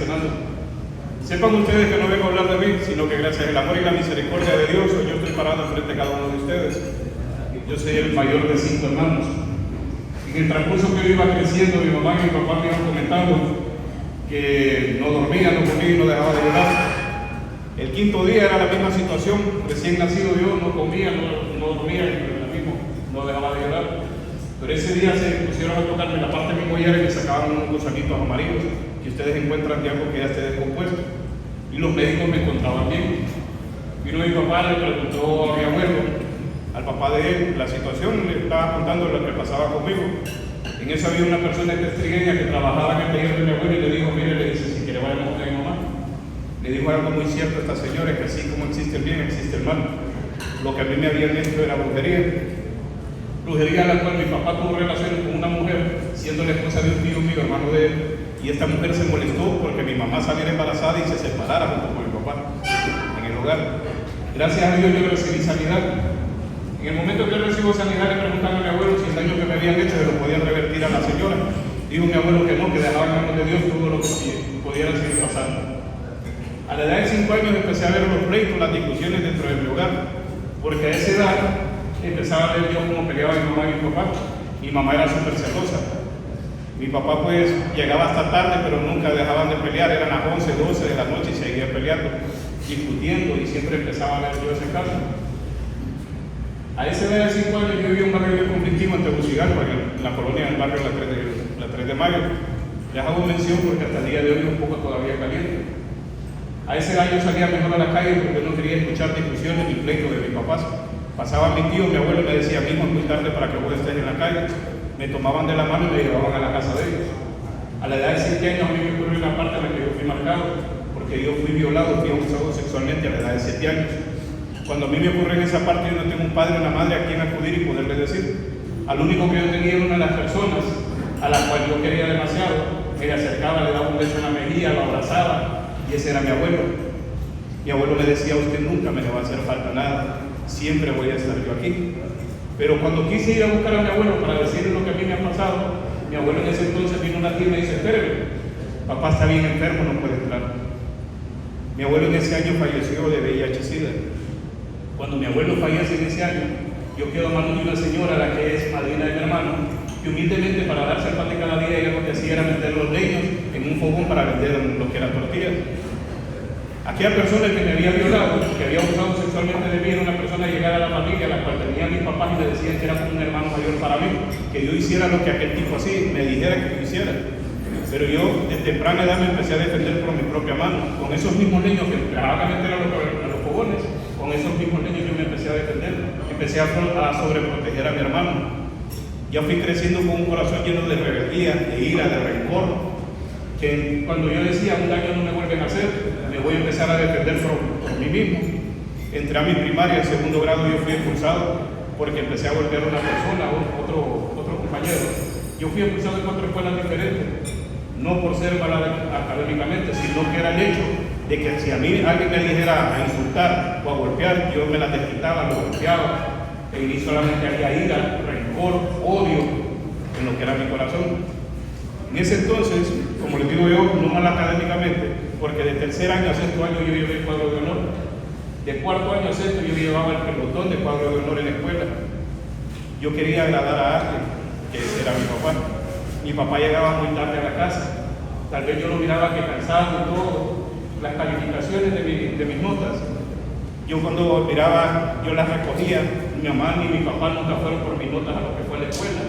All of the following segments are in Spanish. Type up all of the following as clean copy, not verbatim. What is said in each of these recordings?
hermanos. Sepan ustedes que no vengo a hablar de mí, sino que gracias al amor y la misericordia de Dios, yo estoy parado frente a cada uno de ustedes. Yo soy el mayor de 5 hermanos. En el transcurso que yo iba creciendo, mi mamá y mi papá me iban comentando que no dormía, no comía y no dejaba de llorar. El quinto día era la misma situación, recién nacido yo, no comía, no dormía y lo mismo, no dejaba de llorar. Pero ese día se pusieron a tocarme la parte de mi mollera y me sacaban unos gusanitos amarillos que ustedes encuentran de algo que ya esté descompuesto. Y los médicos me encontraban bien. Vino mi papá, le preguntó a mi abuelo, al papá de él, la situación, le estaba contando lo que pasaba conmigo. En eso había una persona estrigueña que trabajaba en el taller de mi abuelo y le dijo, mire, le dice, si quiere vayamos con mi mamá. Le dijo algo muy cierto a esta señora, que así como existe el bien, existe el mal. Lo que a mí me habían hecho era brujería. Brujería a la cual mi papá tuvo relaciones con una mujer, siendo la esposa de un tío mío, hermano de él, y esta mujer se molestó porque mi mamá saliera embarazada y se separara junto con mi papá en el hogar. Gracias a Dios yo recibí sanidad. En el momento que yo recibo sanidad le preguntan a mi abuelo si el daño que me habían hecho se lo podían revertir a la señora. Dijo mi abuelo que no, que dejaba en manos de Dios todo lo que pudiera seguir pasando. A la edad de 5 años empecé a ver los pleitos, las discusiones dentro de mi hogar, porque a esa edad empezaba a ver yo cómo peleaba mi mamá y mi papá. Mi mamá era súper celosa. Mi papá pues llegaba hasta tarde, pero nunca dejaban de pelear, eran las 11, 12 de la noche y seguían peleando, discutiendo, y siempre empezaba a ver yo ese caso. A esa edad de 5 años yo vivía un barrio conflictivo en Tegucigalpa, en la colonia del barrio la 3 de Mayo. Les hago mención porque hasta el día de hoy es un poco todavía caliente. A esa edad yo salía mejor a la calle porque no quería escuchar discusiones ni pleitos de mis papás. Pasaba mi tío, mi abuelo me decía, mijo, es muy tarde para que vos estés en la calle. Me tomaban de la mano y me llevaban a la casa de ellos. A la edad de 7 años a mí me ocurrió una parte en la que yo fui marcado, porque yo fui violado, fui abusado sexualmente a la edad de 7 años. Cuando a mí me ocurre en esa parte, yo no tengo un padre o una madre a quien acudir y poderle decir. Al único que yo tenía era una de las personas a la cual yo quería demasiado, me acercaba, le daba un beso en la mejilla, lo abrazaba, y ese era mi abuelo. Mi abuelo me decía, usted nunca me le va a hacer falta nada, siempre voy a estar yo aquí. Pero cuando quise ir a buscar a mi abuelo para decirle lo que a mí me ha pasado, mi abuelo en ese entonces vino una tía y me dice, espéreme, papá está bien enfermo, no puede entrar. Mi abuelo en ese año falleció de VIH-Sida. Cuando mi abuelo fallece en ese año, yo quedo a mano de una señora, la que es madrina de mi hermano, que humildemente para darse el pan de cada día, ella lo que hacía era meter los leños en un fogón para vender lo que eran tortillas. Aquella persona que me había violado, que había abusado sexualmente de mí, era una persona llegada a la familia, a la cual tenía a mis papás y le decían que era como un hermano mayor para mí, que yo hiciera lo que aquel tipo así me dijera que yo hiciera. Pero yo de temprana edad me empecé a defender por mi propia mano, con esos mismos leños que empezaban a meter a los fogones, con esos mismos leños yo me empecé a defender, empecé a sobreproteger a mi hermano. Ya fui creciendo con un corazón lleno de rebeldía, de ira, de rencor, que cuando yo decía un daño no me vuelven a hacer, me voy a empezar a defender por mí mismo. Entré a mi primaria, en segundo grado yo fui expulsado porque empecé a golpear a una persona, otro compañero. Yo fui expulsado en 4 escuelas diferentes, no por ser mal académicamente, sino que era el hecho de que si a mí alguien me dijera a insultar o a golpear, yo me la desquitaba, lo golpeaba, y solamente había ira, rencor, odio en lo que era mi corazón. En ese entonces, como les digo yo, no mal académicamente, porque de tercer año a sexto año yo llevé el cuadro de honor. De cuarto año a sexto yo llevaba el pelotón de cuadro de honor en la escuela. Yo quería agradar a alguien, que ese era mi papá. Mi papá llegaba muy tarde a la casa. Tal vez yo lo miraba que cansado y todo, las calificaciones de mis notas. Yo cuando miraba, yo las recogía. Mi mamá ni mi papá nunca fueron por mis notas a lo que fue la escuela.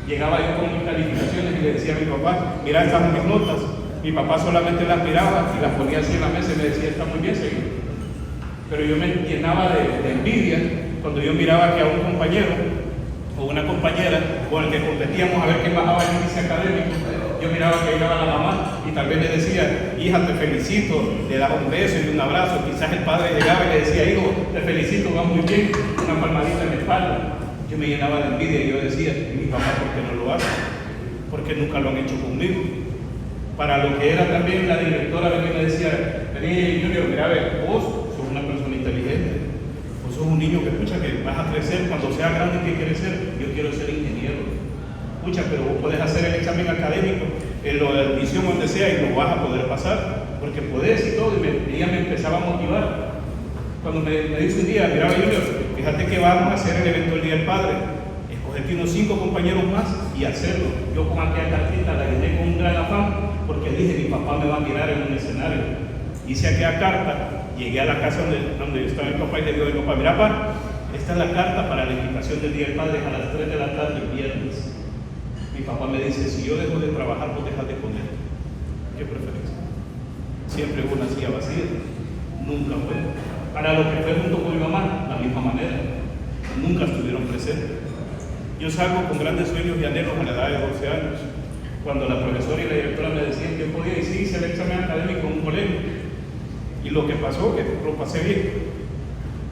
Llegaba yo con mis calificaciones y le decía a mi papá, mira, estas son mis notas. Mi papá solamente las miraba y las ponía así en la mesa y me decía, está muy bien, señor. Pero yo me llenaba de envidia cuando yo miraba que a un compañero o una compañera con el que competíamos a ver quién bajaba el índice académico, yo miraba que llegaba la mamá y tal vez le decía, hija, te felicito, le daba un beso y un abrazo. Quizás el padre llegaba y le decía, hijo, te felicito, va muy bien, una palmadita en la espalda. Yo me llenaba de envidia y yo decía, ¿y mi papá por qué no lo hace? Porque nunca lo han hecho conmigo. Para lo que era también la directora, me decía, vení Junior, mira, a ver, vos sos una persona inteligente, vos sos un niño que escucha que vas a crecer, cuando sea grande, ¿qué quieres ser? Yo quiero ser ingeniero. Escucha, pero vos podés hacer el examen académico, en la audición donde sea y lo vas a poder pasar, porque podés y todo. Y ella me empezaba a motivar. Cuando me dice un día, mira Junior, fíjate que vamos a hacer el evento del Día del Padre, escogete unos 5 compañeros más y hacerlo. Yo con aquella cartita la llené con un gran afán, porque dije, mi papá me va a mirar en un escenario. Hice aquella carta, llegué a la casa donde estaba mi papá y le digo a mi papá, mira papá, esta es la carta para la invitación del Día del Padre a las 3 de la tarde el viernes. Mi papá me dice, si yo dejo de trabajar, vos dejas de comer. ¿Qué preferencia? Siempre hubo una silla vacía, nunca fue. Para lo que fue junto con mi mamá, la misma manera, nunca estuvieron presentes. Yo salgo con grandes sueños y anhelos a la edad de 12 años, cuando la profesora y la directora me decían que podía, y sí, hice el examen académico en un colegio, y lo que pasó, que lo pasé bien,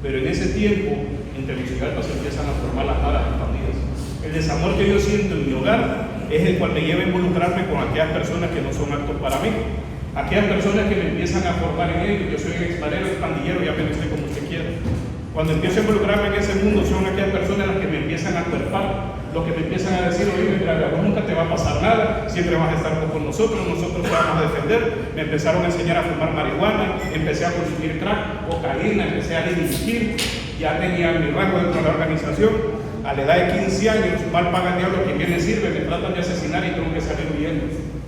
pero en ese tiempo, en Tegucigalpa se empiezan a formar las malas familias. El desamor que yo siento en mi hogar es el cual me lleva a involucrarme con aquellas personas que no son aptos para mí. Aquellas personas que me empiezan a formar en ellos. Yo soy un exparero, pandillero, ya me usted como usted quiera. Cuando empiezo a involucrarme en ese mundo, son aquellas personas las que me empiezan a cuerpar, los que me empiezan a decir, oye, mira, a vos nunca te va a pasar nada, siempre vas a estar con nosotros te vamos a defender. Me empezaron a enseñar a fumar marihuana, empecé a consumir crack, cocaína, empecé a delinquir, ya tenía mi rango dentro de la organización. A la edad de 15 años, mal paga el diablo, que bien le sirve, me tratan de asesinar y tengo que salir huyendo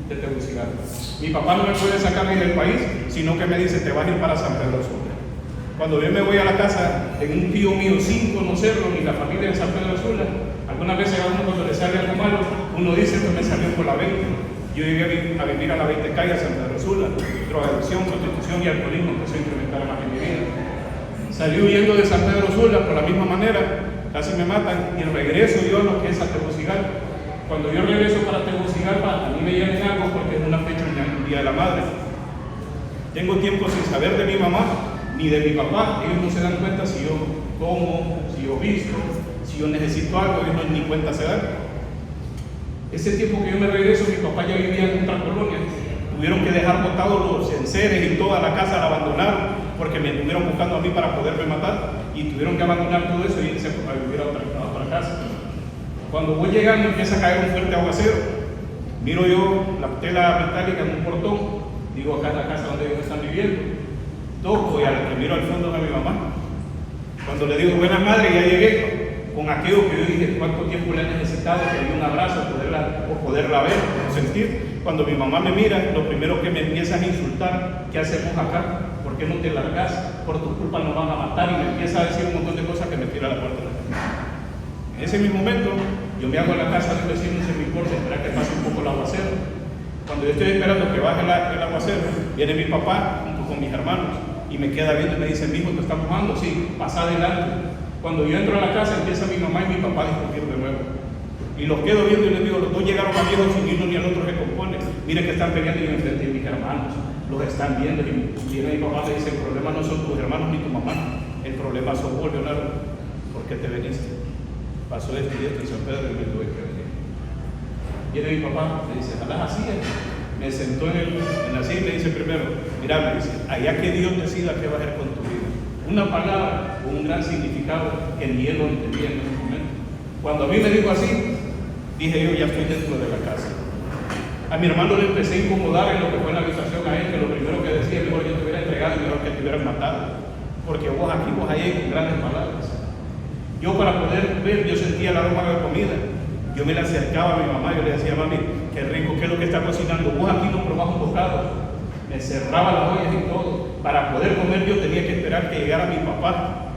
de Tegucigalpa. Mi papá no me puede sacar ni del país, sino que me dice, te vas a ir para San Pedro Sula. Cuando yo me voy a la casa, en un tío mío sin conocerlo, ni la familia de San Pedro Sula, algunas veces a uno cuando le sale algo malo, uno dice que me salió por la 20. Yo llegué a vivir a la 20 calle a San Pedro Sula, drogadicción, prostitución y alcoholismo empezó a incrementar más en mi vida. Salí huyendo de San Pedro Sula por la misma manera, casi me matan, y regreso yo a lo que es a Tegucigalpa. Cuando yo regreso para Tegucigalpa, a mí me llenan algo porque es una fecha en el Día de la Madre. Tengo tiempo sin saber de mi mamá ni de mi papá. Ellos no se dan cuenta si yo como, si yo visto, si yo necesito algo, ellos no ni cuenta se dan. Ese tiempo que yo me regreso, mi papá ya vivía en otra colonia. Tuvieron que dejar botados los enseres y toda la casa la abandonaron porque me estuvieron buscando a mí para poderme matar, y tuvieron que abandonar todo eso y irse a vivir a otra casa. Cuando voy llegando empieza a caer un fuerte aguacero. Miro yo la tela metálica en un portón, digo, acá es la casa donde ellos están viviendo. Toco y al que miro al fondo a mi mamá. Cuando le digo, buenas madre, ya llegué, con aquello que yo dije, cuánto tiempo le he necesitado, que le di un abrazo, poderla ver, sentir. Cuando mi mamá me mira, lo primero que me empieza a insultar, ¿qué hacemos acá? ¿Por qué no te largas? Por tu culpa nos van a matar, y me empieza a decir un montón de cosas que me tira a la puerta de la casa. En ese mismo momento, yo me hago a la casa de un vecino en semicorte, esperar que pase un poco el aguacero. Cuando yo estoy esperando que baje el aguacero, viene mi papá junto con mis hermanos y me queda viendo y me dice, mijo, ¿te está mojando? Sí, pasa adelante. Cuando yo entro a la casa, empieza mi mamá y mi papá a discutir de nuevo. Y los quedo viendo y les digo, los dos llegaron a viejos sin ni uno ni el otro se compone. Miren que están peleando y enfrente de mis hermanos. Los están viendo y viene mi papá y me dice, el problema no son tus hermanos ni tu mamá, el problema sos vos, Leonardo. ¿Por qué te veniste? Pasó esto y esto en San Pedro y me tuve que venir. Viene mi papá, me dice, ¿jalas así? Me sentó en la silla y me dice primero, mira, me dice, allá que Dios decida qué va a hacer con tu vida. Una palabra con un gran significado que ni él lo entendía en ese momento. Cuando a mí me dijo así, dije yo, ya estoy dentro de la casa. A mi hermano le empecé a incomodar en lo que fue en la habitación a él, que lo primero que decía, mejor yo te hubiera entregado y mejor que te hubieran matado. Porque vos aquí, vos allá, con grandes palabras. Yo para poder ver, yo sentía el aroma de comida. Yo me le acercaba a mi mamá, yo le decía, mami, qué rico, qué es lo que está cocinando. Vos aquí no probás un bocado. Me cerraba las ollas y todo. Para poder comer yo tenía que esperar que llegara mi papá.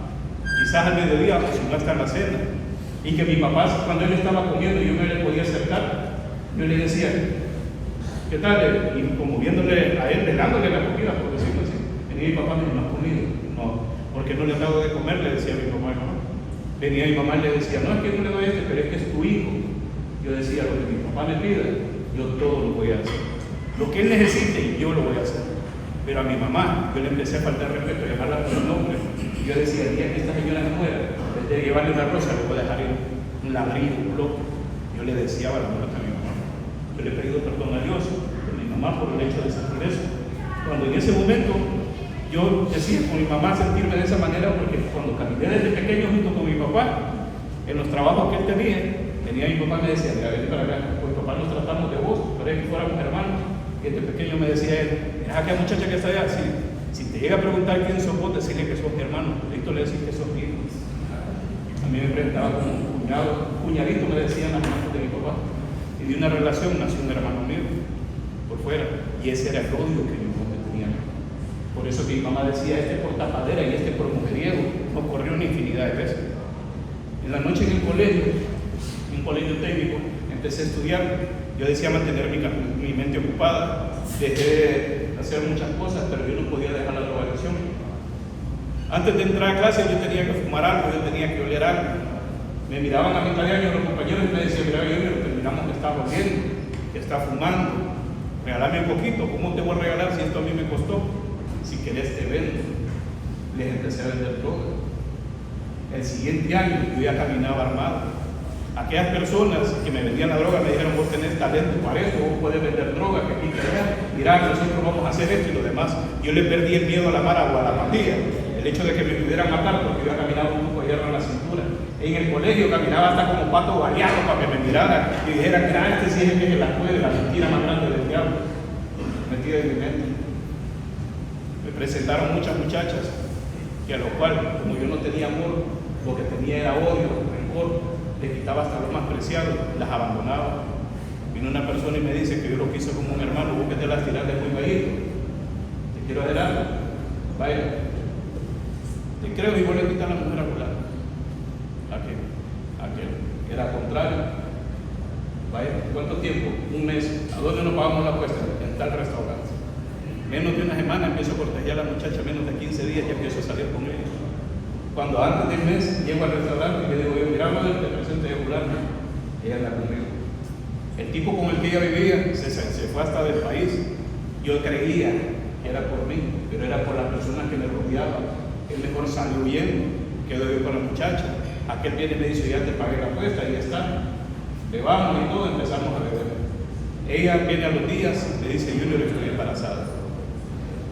Quizás al mediodía, o si no hasta la cena. Y que mi papá, cuando él estaba comiendo, yo me le podía acercar. Yo le decía, ¿qué tal? Y como viéndole a él, velándole la comida, por decirlo así. Venía mi papá, me dijo, ¿no has comido? No, porque no le he dado de comer, le decía a mi papá y mamá. Venía mi mamá y le decía, no es que no le doy este, pero es que es tu hijo. Yo decía, lo que mi papá me pida, yo todo lo voy a hacer. Lo que él necesite, yo lo voy a hacer. Pero a mi mamá, yo le empecé a faltar respeto, a llamarla por el nombre. Y yo decía, el día que esta señora se muera, en vez de llevarle una rosa, le voy a dejar un ladrillo, un bloque. Yo le decía a la muerte a mi mamá. Yo le he pedido perdón a Dios, a mi mamá, por el hecho de sentir eso. Cuando en ese momento, yo decía con mi mamá sentirme de esa manera, porque cuando caminé desde pequeño junto con mi papá, en los trabajos que él tenía, venía mi papá y me decía, mira, vete para acá, pues papá nos tratamos de vos, pero es que fuéramos hermanos. Y desde pequeño me decía él, mira aquella muchacha que está allá, si te llega a preguntar quién sos vos, decirle que sos mi hermano, listo le decís que sos mi hijo. A mí me presentaba como un cuñadito me decían las manos de mi papá. Y de una relación nació un hermano mío, por fuera, y ese era el odio que mi papá me tenía. Por eso que mi mamá decía, este por tapadera y este por mujeriego, nos corrió una infinidad de veces. En la noche en el colegio, un colegio técnico, empecé a estudiar. Yo decía mantener mi mente ocupada, dejé de hacer muchas cosas, pero yo no podía dejar la drogadicción. Antes de entrar a clase yo tenía que fumar algo, yo tenía que oler algo. Me miraban a mitad de año los compañeros y me decían, mira, yo terminamos que está oliendo, que está fumando, regálame un poquito, ¿cómo te voy a regalar si esto a mí me costó? Si querés te vendo. Les empecé a vender droga. El siguiente año yo ya caminaba armado. Aquellas personas que me vendían la droga me dijeron, vos tenés talento para esto, vos podés vender droga, que aquí, que allá, mirá, nosotros vamos a hacer esto y lo demás. Yo le perdí el miedo a la mara o a la pandilla, el hecho de que me pudieran matar porque yo caminaba un poco de hierro en la cintura. En el colegio caminaba hasta como pato baleado para que me miraran y dijeran, mira, este sí es el que se la puede, la mentira más grande del diablo, metida en mi mente. Me presentaron muchas muchachas que a lo cual, como yo no tenía amor, lo que tenía era odio, rencor, le quitaba hasta lo más preciado, las abandonaba. Vino una persona y me dice que yo lo quise como un hermano, vos que te las tiras de muy bajito, te quiero adelante, vaya, te creo y vos le quitas a la mujer a volar. Aquel, era contrario. Vaya, ¿cuánto tiempo? Un mes. ¿A dónde nos pagamos la apuesta? En tal restaurante. Menos de una semana empiezo a cortejar a la muchacha, menos de 15 días ya empiezo a salir con ella. Cuando antes del mes llego al restaurante y le digo, yo, mira, madre, te presento a fulano. Ella anda conmigo. El tipo con el que ella vivía se fue hasta del país. Yo creía que era por mí, pero era por las personas que me rodeaban. Él mejor salió huyendo, quedó yo con la muchacha. Aquel viene y me dice, ya te pagué la apuesta, ahí está. Le vamos y todo, empezamos a beber. Ella viene a los días, me dice, Junior, estoy embarazada.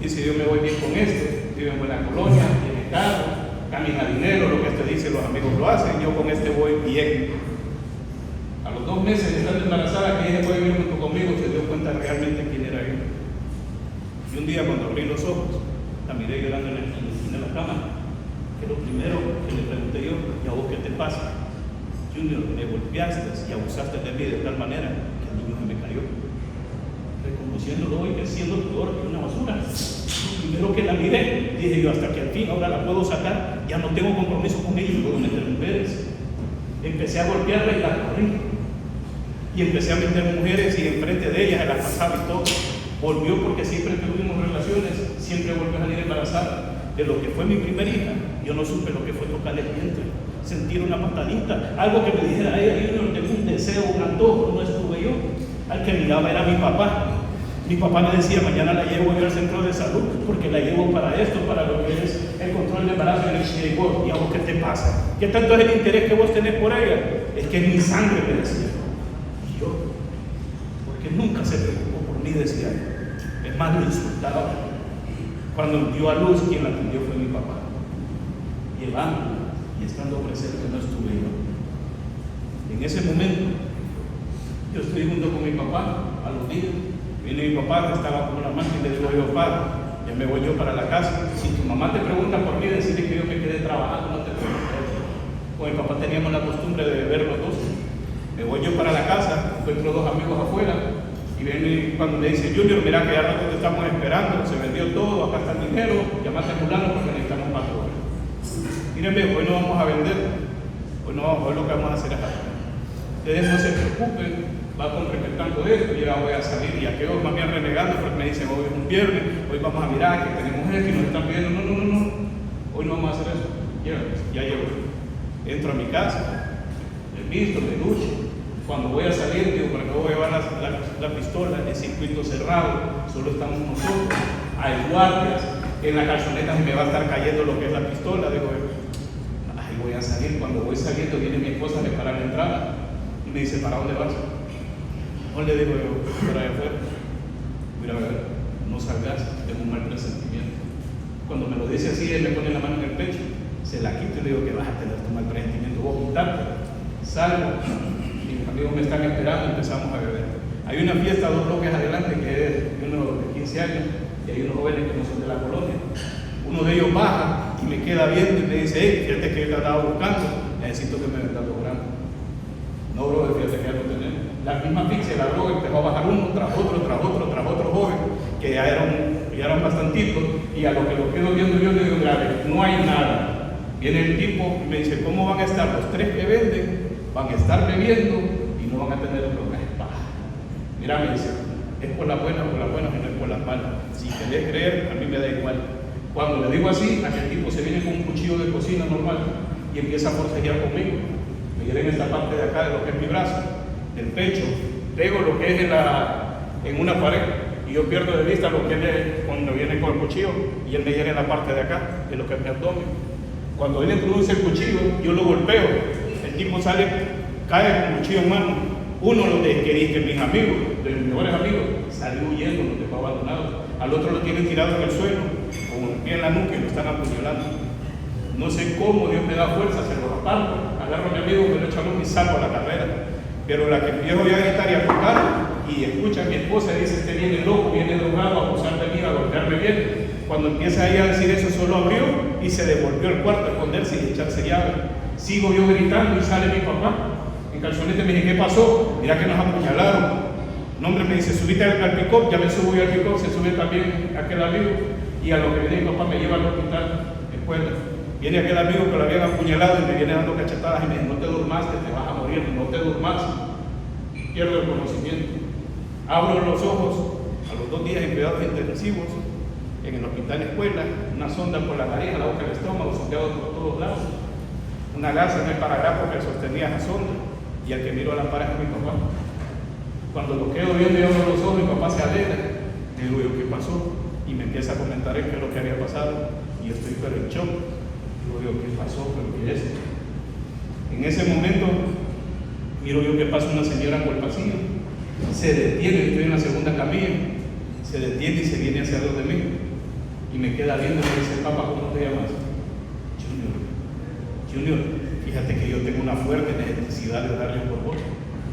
Dice, yo me voy bien con este, vive en buena colonia, tiene carro, camina dinero, lo que te dice los amigos lo hacen, yo con este voy bien. A los 2 meses de estar embarazada, que ella fue a vivir junto conmigo, se dio cuenta realmente quién era yo. Y un día cuando abrí los ojos, la miré llorando en la esquina de la cama, que lo primero que le pregunté yo, ¿y a vos qué te pasa? Junior, me golpeaste y abusaste de mí de tal manera que el niño se me cayó. Reconociéndolo hoy que siendo peor que una basura. Primero que la miré, dije yo, hasta que al fin ahora la puedo sacar, ya no tengo compromiso con ella y puedo meter mujeres. Empecé a golpearla y la corrí. Y empecé a meter mujeres y enfrente de ellas, la pasaba y todo. Volvió porque siempre tuvimos relaciones, siempre volvió a salir embarazada. De lo que fue mi primera hija, yo no supe lo que fue tocarle el vientre, sentir una patadita, algo que me dijera, yo no tengo un deseo, un antojo, no estuve yo. Al que miraba era mi papá. Mi papá me decía, mañana la llevo yo al centro de salud porque la llevo para esto, para lo que es el control de embarazo. Y yo, ¿y a vos qué te pasa? ¿Qué tanto es el interés que vos tenés por ella? Es que es mi sangre, me decía. Y yo, porque nunca se preocupó por mí, decía él. Es más, lo insultaba. Cuando dio a luz, quien la atendió fue mi papá. Llevándola y estando presente no estuve yo. En ese momento, yo estoy junto con mi papá a los días. Viene mi papá, que estaba con una mano y le digo yo, papá, ya me voy yo para la casa. Si tu mamá te pregunta por mí, decirle que yo me quedé trabajando, no te preguntes. Con mi papá teníamos la costumbre de beber los dos. Me voy yo para la casa, encuentro 2 amigos afuera. Y viene cuando me dice, Junior, mira que ya rato te estamos esperando, se vendió todo, acá está el dinero, llamate a fulano porque necesitamos más droga. Mírenme, hoy no vamos a vender, hoy lo que vamos a hacer es acá. Ustedes no se preocupen, va con respetando esto, yo ya voy a salir y aquellos más bien renegando porque me dicen, hoy es un viernes, hoy vamos a mirar que tenemos esto y nos están pidiendo, no, hoy no vamos a hacer eso. Ya llego, entro a mi casa, me visto, me ducho. Cuando voy a salir, digo, ¿para qué voy a llevar la pistola? El circuito cerrado, solo estamos nosotros, hay guardias, en la calzoneta se me va a estar cayendo lo que es la pistola. Digo, ahí voy a salir. Cuando voy saliendo, viene mi esposa, me para la entrada y me dice, ¿para dónde vas? No le digo yo, para allá afuera. Mira, a ver, no salgas, tengo un mal presentimiento. Cuando me lo dice así, él me pone la mano en el pecho, se la quito y le digo que vas a tener tu mal presentimiento, vos quitarte. Salgo. Mi amigos me están esperando, empezamos a beber. Hay una fiesta 2 bloques adelante que es de unos de 15 años y hay unos jóvenes que no son de la colonia. Uno de ellos baja y me queda viendo y me dice: hey, fíjate que yo te estaba buscando, necesito que me vengas logrando. No, bro, fíjate que ya lo tenemos. La misma pizza, la droga empezó a bajar uno tras otro joven, que ya eran bastantitos, y a lo que lo quedo viendo yo le digo: grave, no hay nada. Viene el tipo y me dice: ¿cómo van a estar los 3 que venden? Van a estar bebiendo y no van a tener drogas. Mira, me dice, es por las buenas, y no es por las malas. Si querés creer, a mí me da igual. Cuando le digo así, aquel tipo se viene con un cuchillo de cocina normal y empieza a forcejear conmigo. Me viene en esta parte de acá de lo que es mi brazo, del pecho, pego lo que es en una pared y yo pierdo de vista lo que es cuando viene con el cuchillo y él me viene en la parte de acá, de lo que es mi abdomen. Cuando él introduce el cuchillo, yo lo golpeo, el tipo sale, cae con el cuchillo en mano. Uno lo que dije, mis amigos, de mis mejores amigos, salió huyendo, lo dejó abandonado. Al otro lo tienen tirado en el suelo, con el pie en la nuca y lo están apuñalando. No sé cómo Dios me da fuerza, se lo aparto, agarro a mi amigo, me lo echo a luz y salgo a la carrera. Pero la que empiezo ya a gritar y a tocar, y escucha a mi esposa y dice: este viene loco, viene drogado, a abusar de mí, a golpearme bien. Cuando empieza ella a decir eso, solo abrió y se devolvió al cuarto a esconderse y echarse llave. Sigo yo gritando y sale mi papá. En calzonete me dije: ¿qué pasó? Mira que nos apuñalaron. No, hombre, me dice: subite al pick-up. Ya me subo yo al pick-up, se sube también aquel amigo. Y a lo que viene mi papá me lleva al hospital, escuela. Viene aquel amigo que lo habían apuñalado y me viene dando cachetadas y me dice: no te durmas, que te vas a morir, no te durmas. Pierdo el conocimiento. Abro los ojos, a los 2 días en cuidados intensivos, en el hospital escuela, una sonda por la nariz, la boca del estómago, sondeado por todos lados. Una gasa en el paragrafo que sostenía la sonda. Y al que miro a la par es mi papá. Cuando lo quedo viendo y abro los ojos, mi papá se alegra. Le digo yo: ¿qué pasó? Y me empieza a comentar qué es lo que había pasado. Y yo estoy pero en shock. Digo yo: ¿qué pasó? ¿Pero qué es? En ese momento, miro yo que pasa una señora por el pasillo. Se detiene, estoy en la segunda camilla. Se detiene y se viene hacia donde mí. Y me queda viendo y me dice: papá, ¿cómo te llamas? Junior, fíjate que yo tengo una fuerte necesidad de orarle por vos.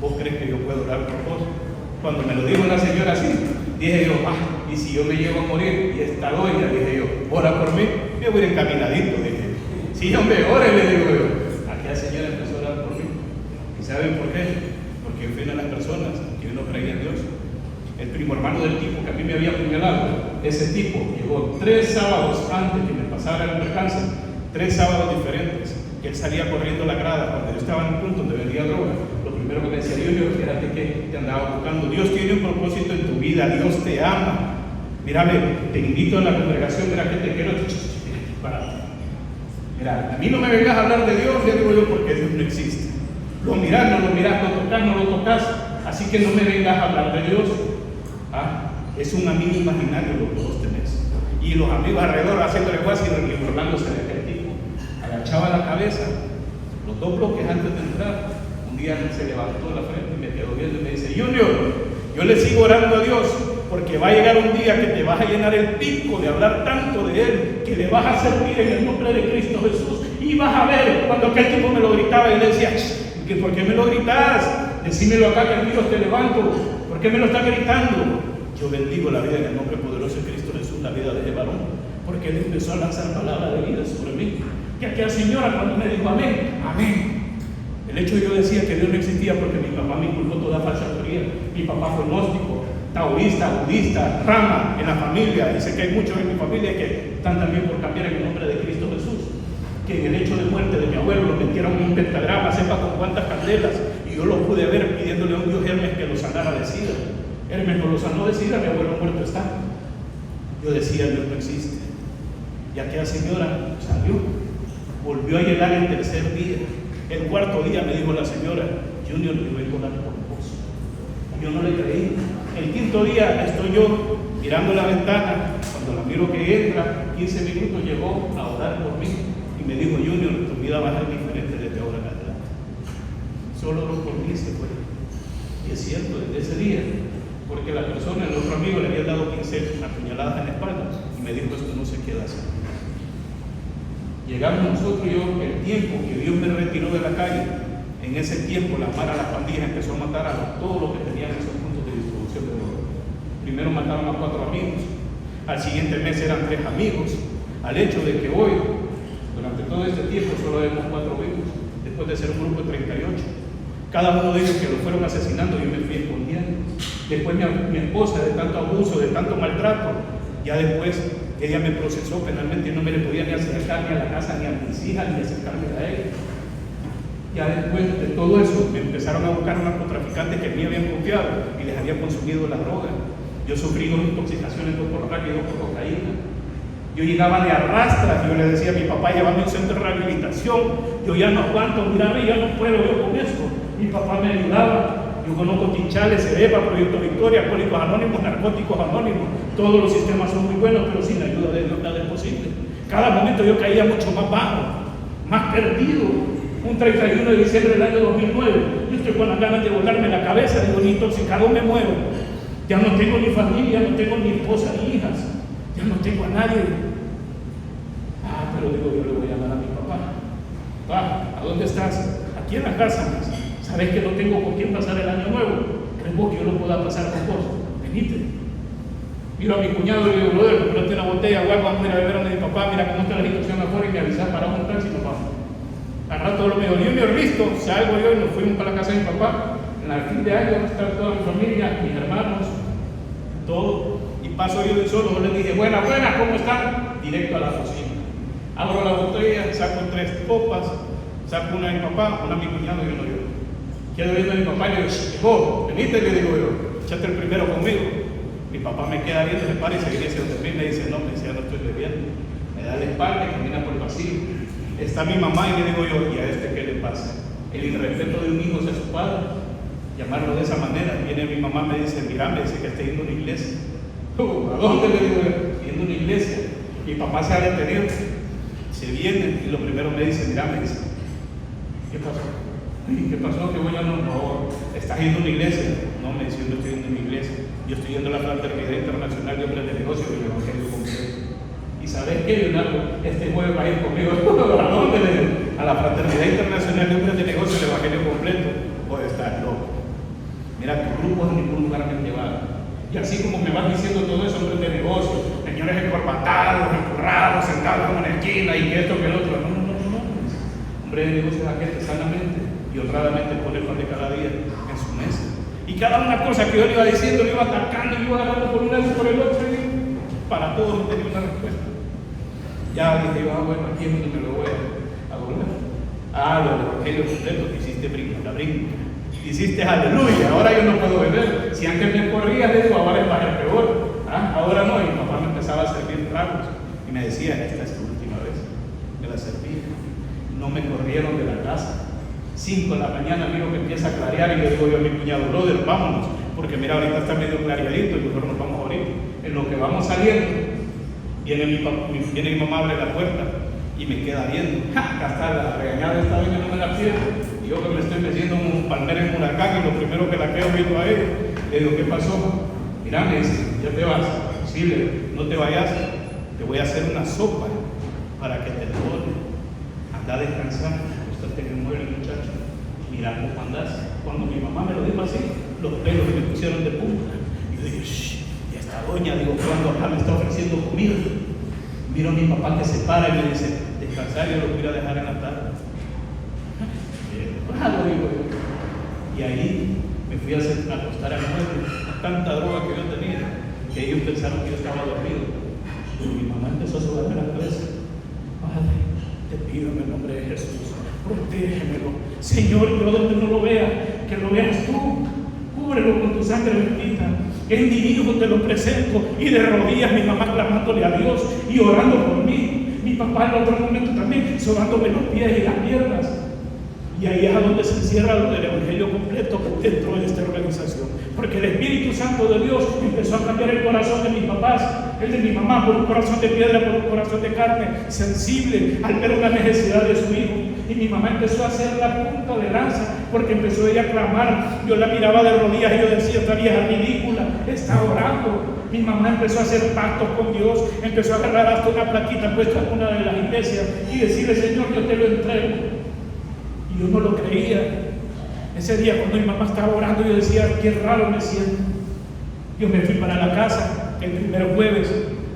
¿Vos crees que yo puedo orar por vos? Cuando me lo dijo la señora así, dije yo: y si yo me llego a morir y esta doña, dije yo, ora por mí, me voy a ir encaminadito, dije. Sí, hombre, ore, le digo yo. Aquella señora empezó a orar por mí. ¿Y saben por qué? Porque yo fui a las personas que yo no creía en Dios. El primo hermano del tipo que a mí me había apuñalado, ese tipo llegó 3 sábados antes que me pasara el percance, 3 sábados diferentes. Que él salía corriendo la grada cuando yo estaba en un punto donde vendía droga. Lo primero que me decía: Junior, fíjate que te andaba buscando. Dios tiene un propósito en tu vida, Dios te ama. Mírame, te invito a la congregación, mira que te quiero. Mira, a mí no me vengas a hablar de Dios, le digo yo, porque Dios no existe. Lo mirás, no lo mirás, lo tocas, no lo tocas. Así que no me vengas a hablar de Dios. Es un amigo imaginario lo que vos tenés. Y los amigos alrededor haciéndole guas y burlándose de aquel tipo. Agachaba la cabeza, los 2 bloques antes de entrar. Un día se levantó la frente y me quedó viendo y me dice: Junior, yo le sigo orando a Dios porque va a llegar un día que te vas a llenar el pico de hablar tanto de Él, que le vas a servir en el nombre de Cristo Jesús. Y vas a ver, cuando aquel tipo me lo gritaba y le decía: ¿por qué me lo gritas? Decímelo acá que Dios te levanto. ¿Por qué me lo estás gritando? Yo bendigo la vida en el nombre poderoso de Cristo Jesús, la vida de ese varón, porque él empezó a lanzar palabras de vida sobre mí. Que aquella señora cuando me dijo amén, amén. El hecho de yo decía que Dios no existía porque mi papá me inculcó toda falsa teoría. Mi papá fue gnóstico, taoísta, budista, rama en la familia. Y sé que hay muchos en mi familia que están también por cambiar en el nombre de Cristo Jesús. Que en el hecho de muerte de mi abuelo lo metieron en un pentagrama, sepa con cuántas candelas. Y yo lo pude ver pidiéndole a un Dios Hermes que lo sanara de sida. Hermes no lo sanó de sida, mi abuelo muerto está. Yo decía: Dios no existe. Y aquella señora salió. Volvió a llegar el 3er día. El 4.º día me dijo la señora: Junior, yo vengo a orar por vos. Yo no le creí. El 5.º día estoy yo mirando la ventana. Cuando la miro que entra, 15 minutos llegó a orar por mí. Y me dijo: Junior, tu vida va a ser diferente desde ahora en adelante. Solo oró por mí y se fue. Y es cierto, desde ese día, porque la persona, el otro amigo, le había dado 15 apuñaladas en la espalda. Y me dijo: esto no se queda así. Llegamos nosotros y yo, el tiempo que Dios me retiró de la calle, En ese tiempo la pandilla empezó a matar a todos los que tenían esos puntos de distribución de droga. Primero mataron a 4 amigos, al siguiente mes eran 3 amigos, al hecho de que hoy, durante todo este tiempo, solo vemos 4 vivos, después de ser un grupo de 38. Cada uno de ellos que lo fueron asesinando, yo me fui escondiendo. Después mi esposa, de tanto abuso, de tanto maltrato, ya después ella me procesó penalmente y no me le podía ni acercar ni a la casa, ni a mis hijas, ni acercarme a ella. Ya después de todo eso, me empezaron a buscar un narcotraficante que me habían confiado y les había consumido la droga. Yo sufrí 2 intoxicaciones, 2 por crack y 2 por cocaína. Yo llegaba de arrastras, yo le decía a mi papá, llévame a un centro de rehabilitación, yo ya no aguanto, mírame, ya no puedo yo con esto. Mi papá me ayudaba, yo conozco Tinchales, CEDEPA, Proyecto Victoria, Alcohólicos Anónimos, Narcóticos Anónimos, todos los sistemas son muy buenos, pero sin la ayuda de Dios nada es posible. Cada momento yo caía mucho más bajo, más perdido. Un 31 de diciembre del año 2009, yo estoy con las ganas de volarme la cabeza, digo, ni intoxicado me muero. Ya no tengo ni familia, no tengo ni esposa ni hijas, ya no tengo a nadie. Pero digo, yo le voy a llamar a mi papá. ¿A dónde estás? Aquí en la casa. ¿Sabes que no tengo con quién pasar el año nuevo? ¿Crees vos que yo lo pueda pasar con vos? Venite. Miro a mi cuñado y le digo, brother, comprate una botella, vamos a ir a beber a mi papá, mira cómo está la situación afuera y me avisas para un taxi, papá. Al rato lo me dio mi visto, salgo yo y nos fuimos para la casa de mi papá. En el fin de año está toda mi familia, mis hermanos, todo. Y paso yo de solo, yo le dije, buenas, ¿cómo están? Directo a la cocina. Abro la botella, saco 3 copas, saco una de mi papá, una de mi cuñado y uno yo. Quiero ir a mi papá y le digo, vos, venite, le digo yo, échate el primero conmigo. Mi papá me queda viendo, se para y se viene hacia donde mí, me dice, no, me dice, ya no estoy bebiendo. Me da la espalda y camina por el pasillo. Está mi mamá y le digo yo, ¿y a este qué le pasa? El irrespeto de un hijo hacia su padre, llamarlo de esa manera. Viene mi mamá, me dice, mira, me dice que está yendo a una iglesia. ¿A dónde? Le digo yo, yendo a una iglesia. Mi papá se ha detenido, se viene y lo primero me dice, mira, me dice, ¿qué pasó? ¿Qué pasó? Que voy a no, ¿estás yendo a una iglesia? No, me dice, yo no estoy yendo a una iglesia, yo estoy yendo a la Fraternidad Internacional de Hombres de Negocios del Evangelio Completo. ¿Y sabes qué, Leonardo? Este jueves va a ir conmigo. ¿A dónde? A la Fraternidad Internacional de Hombres de Negocios del Evangelio Completo. Puede estar loco. Mira, tu grupo en ningún lugar me han llevado. Y así como me vas diciendo todo eso, hombres de negocios, señores encorbatados, empurrados, sentados en una esquina y que esto, que el otro. No. Hombre de negocios es aquel que sanamente y honradamente pone el pan de cada día en su mesa. Y cada una cosa que yo le iba diciendo, le iba atacando, le iba agarrando por un lado y por el otro, y para todo no tenía una respuesta. Ya dije, bueno, aquí es donde me lo voy a volver. Lo del Evangelio Completo, que hiciste brinca. Hiciste aleluya, ahora yo no puedo beber. Si antes me corría, le digo, ahora es para el peor. Ahora no, y mi papá me empezaba a servir tragos y me decía, esta es tu última vez. Me la serví. No me corrieron de la casa. 5 de la mañana, miro que empieza a clarear y le digo yo a mi cuñado, brother, vámonos, porque mira, ahorita está medio clareadito y mejor nos vamos ahorita. En lo que vamos saliendo, viene mi mamá, abre la puerta y me queda viendo. Acá está la regañada de esta vez que no me la pierdo. Y yo que me estoy metiendo un palmera en un huracán y lo primero que la quedo viendo a ella, le digo, ¿qué pasó? Mira, me dice, ya te vas. Sí, no te vayas, te voy a hacer una sopa para que te done. Anda a descansar, acostate en el mueble, muchacho. Mira cómo andás. Cuando mi mamá me lo dijo así, los pelos me pusieron de punta. Y yo dije, shh, y esta doña, digo, cuando acá me está ofreciendo comida. Miro a mi papá que se para y me dice, descansar, yo lo voy a dejar en la tarde. Lo digo yo. Y ahí me fui a acostar al mueble, tanta droga que yo tenía, que ellos pensaron que yo estaba dormido. Pero mi mamá empezó a sobarme la cabeza. Padre, te pido en el nombre de Jesús, protégemelo. Señor, yo donde no lo vea, que lo veas tú. Cúbrelo con tu sangre bendita. En divino te lo presento. Y de rodillas mi mamá clamándole a Dios y orando por mí. Mi papá en otro momento también sobándome los pies y las piernas. Y ahí es a donde se encierra lo del Evangelio Completo dentro de esta organización. Porque el Espíritu Santo de Dios empezó a cambiar el corazón de mis papás, el de mi mamá, por un corazón de piedra, por un corazón de carne, sensible al ver la necesidad de su hijo. Y mi mamá empezó a hacer la punta de lanza, porque empezó ella a clamar. Yo la miraba de rodillas y yo decía, esta vieja ridícula, está orando. Mi mamá empezó a hacer pactos con Dios, empezó a agarrar hasta una plaquita puesta en una de las iglesias y decirle, Señor, yo te lo entrego. Y yo no lo creía. Ese día cuando mi mamá estaba orando, yo decía, qué raro me siento. Yo me fui para la casa, el primer jueves,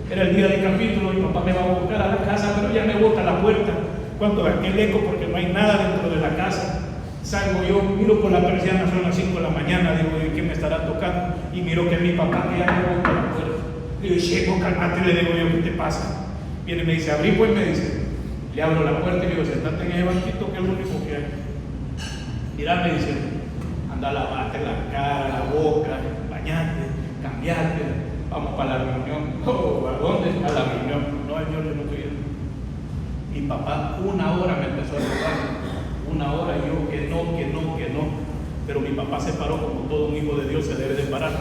era el día del capítulo, mi papá me va a buscar a la casa, pero ya me bota a la puerta, cuando aquel eco, porque no hay nada dentro de la casa. Salgo yo, miro por la persiana, son las 5 de la mañana, digo, ¿qué me estará tocando? Y miro que mi papá que ya me bota a la puerta. Le digo, Checo, calmate, le digo yo, ¿qué te pasa? Viene y me dice, abrí pues, me dice. Le abro la puerta y le digo, sentate en ese banquito que es lo único que hay. Mira, me dice, anda a lavarte la cara, la boca, bañate, cambiarte, vamos para la reunión. Oh, ¿a dónde está la reunión? No, yo no estoy yendo. Mi papá 1 hora me empezó a robar. 1 hora yo que no. Pero mi papá se paró como todo un hijo de Dios se debe de parar.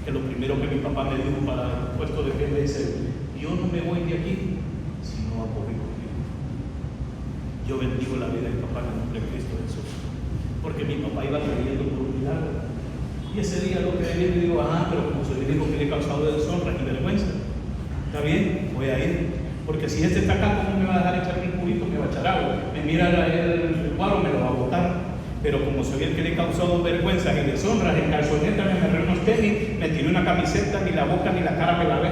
Que lo primero que mi papá me dijo para el puesto de pie, me dice, yo no me voy de aquí si no voy contigo. Yo bendigo la vida de mi papá en el nombre de Cristo Jesús. Porque mi papá iba creyendo por un milagro. Y ese día lo que le digo, pero como se le dijo que le he causado deshonra y vergüenza, está bien, voy a ir. Porque si este está acá, ¿cómo me va a dejar echar un purito? Me va a echar agua. Me mira el cuadro, me lo va a botar. Pero como soy el que le he causado vergüenza y deshonra, en calzoneta me agarré unos tenis, me tiré una camiseta, ni la boca ni la cara me la ve.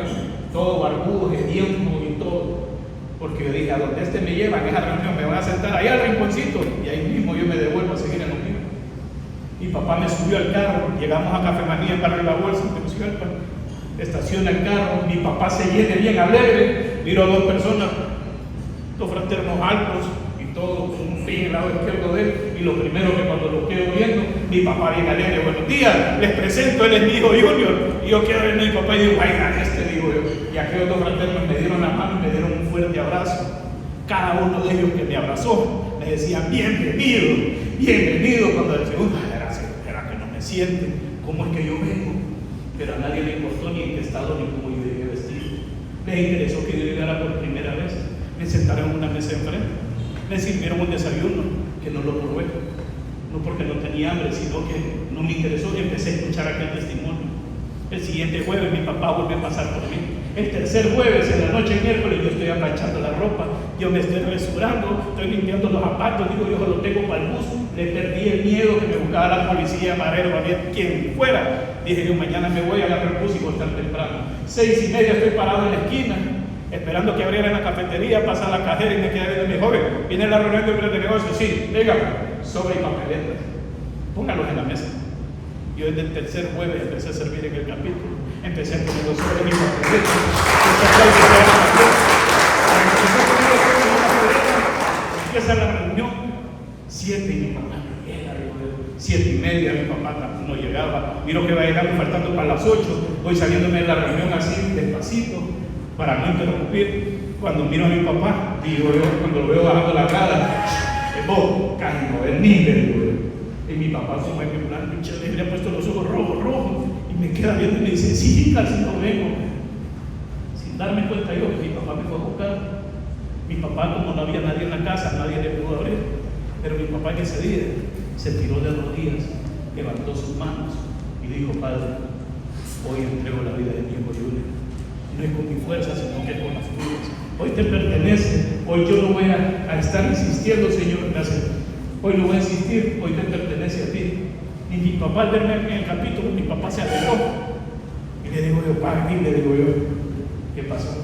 Todo barbudo, hediondo y todo. Porque yo dije, a donde este me lleva, en esa reunión, me van a sentar ahí al rinconcito. Y ahí mismo yo me devuelvo a seguir en lo mío. Mi papá me subió al carro, llegamos a Café Manía en Barrio La Bolsa, en Tegucigalpa. Estaciona el carro, mi papá se viene bien alegre, miro a 2 personas, 2 fraternos altos y todos con un pie en el lado izquierdo de él, y lo primero que cuando lo quedo viendo, mi papá bien alegre, buenos días, les presento, él es mi hijo Junior, y yo quiero ver a mi papá y digo, vaya, digo yo, y aquellos 2 fraternos me dieron la mano y me dieron un fuerte abrazo. Cada uno de ellos que me abrazó, me decían, bienvenido, cuando el segundo, era que no me sienten, ¿cómo es que yo vengo? Pero a nadie le importó ni en qué estado ni cómo yo llegué vestido. Les interesó que yo llegara por primera vez. Me sentaron en una mesa enfrente. Me sirvieron un desayuno que no lo probé. No porque no tenía hambre, sino que no me interesó y empecé a escuchar aquel testimonio. El siguiente jueves mi papá volvió a pasar por mí. El tercer jueves, en la noche miércoles, yo estoy aplanchando la ropa, yo me estoy resurando, estoy limpiando los zapatos, digo yo lo tengo para el bus. Le perdí el miedo que me buscaba la policía, Marero, quien fuera. Dije yo, mañana me voy a agarrar el bus y voy a estar temprano. 6:30 estoy parado en la esquina, esperando que abrieran la cafetería, pasa la cajera y me queda viendo mi joven. Viene la reunión de negocios, sí, venga, sobre y papeletas, póngalos en la mesa. Yo desde el tercer jueves empecé a servir en el capítulo, empecé a poner los sobres y papeletas, empieza la reunión, 7 y mi mamá no llega, 7:30 mi papá no llegaba, miro que va llegando faltando para las 8, voy saliéndome de la reunión así despacito para no interrumpir. Cuando miro a mi papá, digo yo, cuando lo veo bajando la grada, vos, Caino, el nivel, y mi papá como es mi plan, le ha puesto los ojos rojos, y me queda viendo y me dice, sí, casi no vengo. Sin darme cuenta yo que mi papá me fue a buscar. Mi papá, como no había nadie en la casa, nadie le pudo abrir, pero mi papá en ese día se tiró de rodillas, levantó sus manos y dijo, Padre, hoy entrego la vida de mi hijo Junior. No es con mi fuerza, sino que es con las tuyas. Hoy te pertenece, hoy yo no voy a estar insistiendo, Señor, gracias. Hoy no voy a insistir, hoy te pertenece a ti. Y mi papá al verme en el capítulo, mi papá se alegró. Y le digo yo, Padre, le digo yo, ¿qué pasó?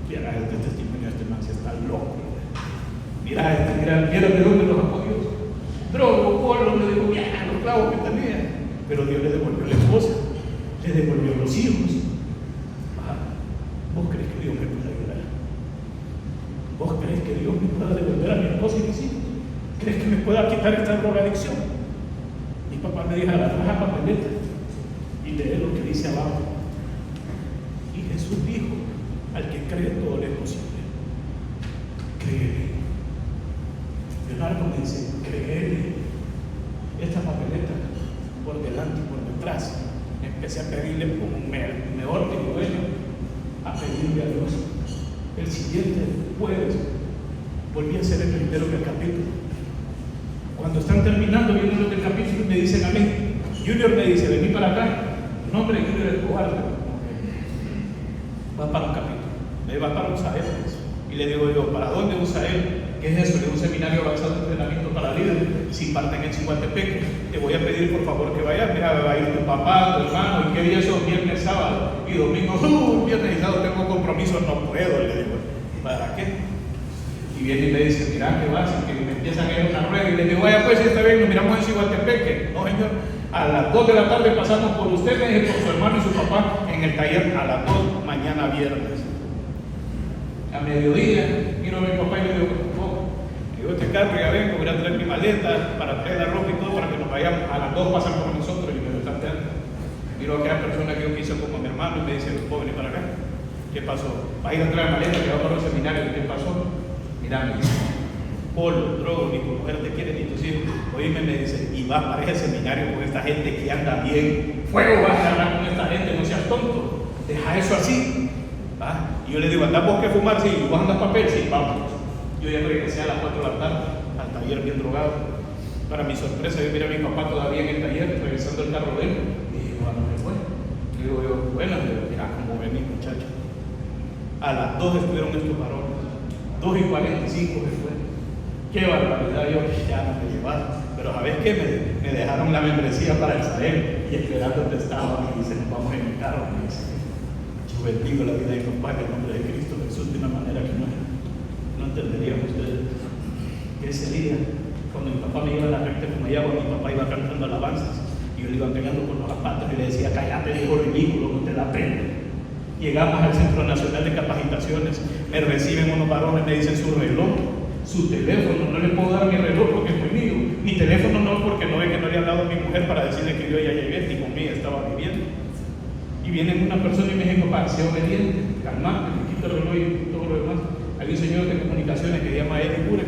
Mira este testimonio, este man se está loco. Mira de dónde los apoyos. Drogo, polvo, le digo, mira los clavos que tenía. Pero Dios le devolvió la esposa, le devolvió los hijos. ¿Vos crees que Dios me puede ayudar? ¿Vos crees que Dios me pueda devolver a mi esposa y mis hijos? ¿Crees que me pueda quitar esta drogadicción? Mi papá me dijo, agarra la papeleta y lee lo que dice abajo. Y Jesús dijo, al que cree todo le es posible. Créele. Leonardo me dice, créele. Esta papeleta por delante y por detrás. Empecé a pedirle como mejor que dueño, a pedirle a Dios. El siguiente jueves volví a ser el primero del capítulo. Cuando están terminando viendo los del capítulo me dicen a mí, Junior me dice, vení para acá, nombre de Junior Escobar, va para un capítulo, me va para Usael. Y le digo yo, ¿para dónde Usael? ¿Qué es eso? Es un seminario avanzado de entrenamiento para líderes. Si parten en Ciguatepeque, te voy a pedir por favor que vayas. Mira, va a ir tu papá, tu hermano. ¿Y qué día son? Viernes, sábado y domingo. Viernes y sábado tengo compromiso, no puedo. Le digo, ¿para qué? Y viene y me dice, mira, ¿qué vas? Y que me empiezan a ir una rueda. Y le digo, vaya pues, está bien, nos miramos en Ciguatepeque. No, señor, a las 2 de la tarde pasamos por ustedes, por su hermano y su papá en el taller a las 2, mañana viernes. A mediodía, miro a mi papá y le digo, este carro ya vengo, voy a traer mi maleta para traer la ropa y todo para que nos vayamos. A las 2 pasan con nosotros y me lo están dando. Miro a aquella persona que yo quise como mi hermano y me dice, ¿puedo venir para acá? ¿Qué pasó? Va a ir a traer maleta que va para un seminario. ¿Qué pasó? Mira, me dice, polo, drogo, ni tu mujer te quiere ni tus hijos. Oíme, me dice, y vas para ese seminario con esta gente que anda bien. Fuego vas a hablar con esta gente, no seas tonto. Deja eso así. ¿Va? Y yo le digo, ¿andamos que fumar? Sí. ¿Y vos andas papel? Sí, vamos. Yo ya regresé a las 4 de la tarde al taller bien drogado. Para mi sorpresa, yo miré a mi papá todavía en el taller, revisando el carro de él. Y dije, bueno, ¿qué fue? Le digo yo, bueno, mira cómo ven mis muchachos. A las 2 estuvieron estos varones. 2:45 se fue. Qué barbaridad, yo ya no me llevaron. Pero ¿sabes qué? Me dejaron la membresía para el Sahel y esperándote estaba. Y dice, nos vamos en el carro. Y dice, yo bendigo la vida de mi papá en el nombre de Cristo Jesús de una manera que no entenderían ustedes. Ese día, cuando mi papá me iba a la recta como ella, mi papá iba cantando alabanzas y yo le iba pegando con los zapatos y le decía, cállate, dijo ridículo, no te la pena. Llegamos al Centro Nacional de Capacitaciones, me reciben unos varones, me dicen su reloj, su teléfono, no le puedo dar mi reloj porque es muy mío, mi teléfono no, porque no ve que no le he hablado a mi mujer para decirle que yo ya llegué y conmigo estaba viviendo. Y viene una persona y me dice, papá, sea obediente, calmate, me quita el reloj y todo lo demás. Hay un señor de comunicaciones que se llama Eddie Pure,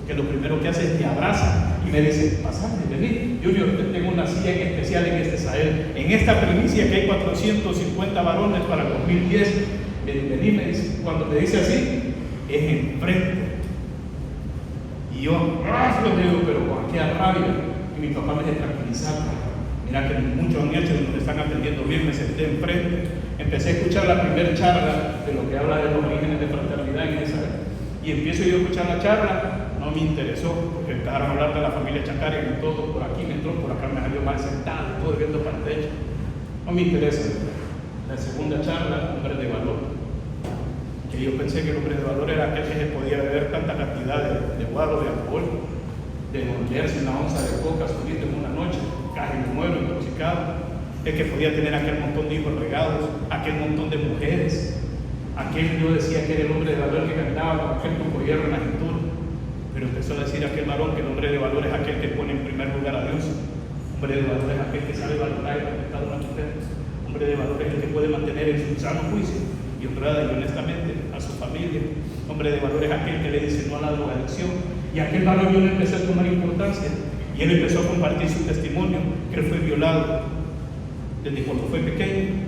que lo primero que hace es te abraza y me dice, pasame, vení, Junior, tengo una silla en especial en este Sahel. En esta primicia que hay 450 varones para el 2010, vení, me dice, cuando me dice así, es enfrente. Y yo, le digo, pero con aquella rabia, y mi papá me dice, tranquilizar. Mira que muchos han hecho, nos están atendiendo bien, me senté enfrente, empecé a escuchar la primera charla de lo que habla de los orígenes de fraternidad en esa, y empiezo yo a escuchar la charla, no me interesó, porque empezaron a hablar de la familia Chacarian y todo, por aquí me entró, por acá me salió mal sentado, todo viendo para el techo, no me interesa. La segunda charla, hombre de valor, que yo pensé que el hombre de valor era aquel que se podía beber tanta cantidad de guaro, de alcohol, de morderse una onza de coca solito en una noche, casi me muero intoxicado, el que podía tener aquel montón de hijos regados, aquel montón de mujeres, aquel yo decía que era el hombre de valor que caminaba con aquel poco hierro en la cintura, pero empezó a decir aquel varón que el hombre de valor es aquel que pone en primer lugar a Dios, hombre de valor es aquel que sabe valorar y respetar a una mujer, hombre de valor es el que puede mantener en su sano juicio y honrada y honestamente a su familia, hombre de valor es aquel que le dice no a la drogadicción, y aquel varón yo le empecé a tomar importancia. Y él empezó a compartir su testimonio, que él fue violado desde cuando fue pequeño.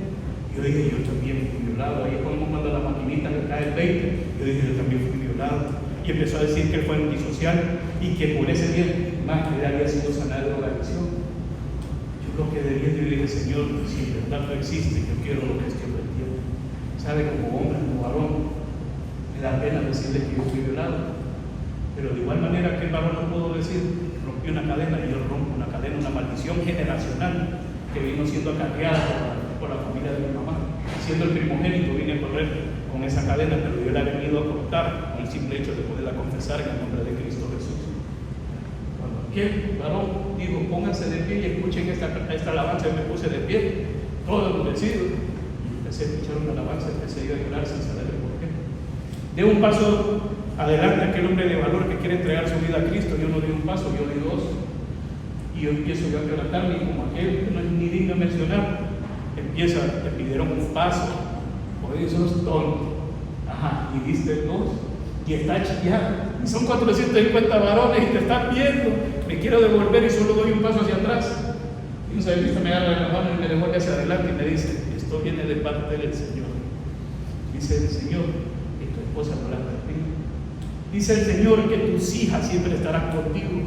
Yo dije, yo también fui violado. Ahí es como cuando la maquinita le cae el 20. Yo dije, yo también fui violado. Y empezó a decir que él fue antisocial y que por ese día más que él había sido sanado de drogadicción. Yo creo que de bien yo dije, Señor, si en verdad no existe, yo quiero lo que este hombre tiene. ¿Sabe? Como hombre, como varón, me da pena decirle que yo fui violado. Pero de igual manera que el varón no puedo decir, rompí una cadena y yo rompo una cadena, una maldición generacional que vino siendo acarreada por la familia de mi mamá. Siendo el primogénito vine a correr con esa cadena, pero yo la he venido a cortar con el simple hecho de poderla confesar en el nombre de Cristo Jesús. Cuando aquel varón dijo, pónganse de pie y escuchen esta alabanza, yo me puse de pie, todo endurecido, y empecé a escuchar una alabanza, empecé a llorar sin saber el por qué. De un paso adelante aquel hombre de valor que quiere entregar su vida a Cristo, yo no di un paso, yo di dos. Y yo empiezo yo a relatarme, y como aquel que no es ni digno de mencionar, te pidieron un paso, oye, sos tonto, ajá, y diste dos, y está chillado, y son 450 varones y te están viendo, me quiero devolver y solo doy un paso hacia atrás. Y un salmista me agarra la mano y me devuelve hacia adelante y me dice, esto viene de parte del Señor. Dice el Señor, que tu esposa no la perdió. Dice el Señor que tus hijas siempre estarán contigo.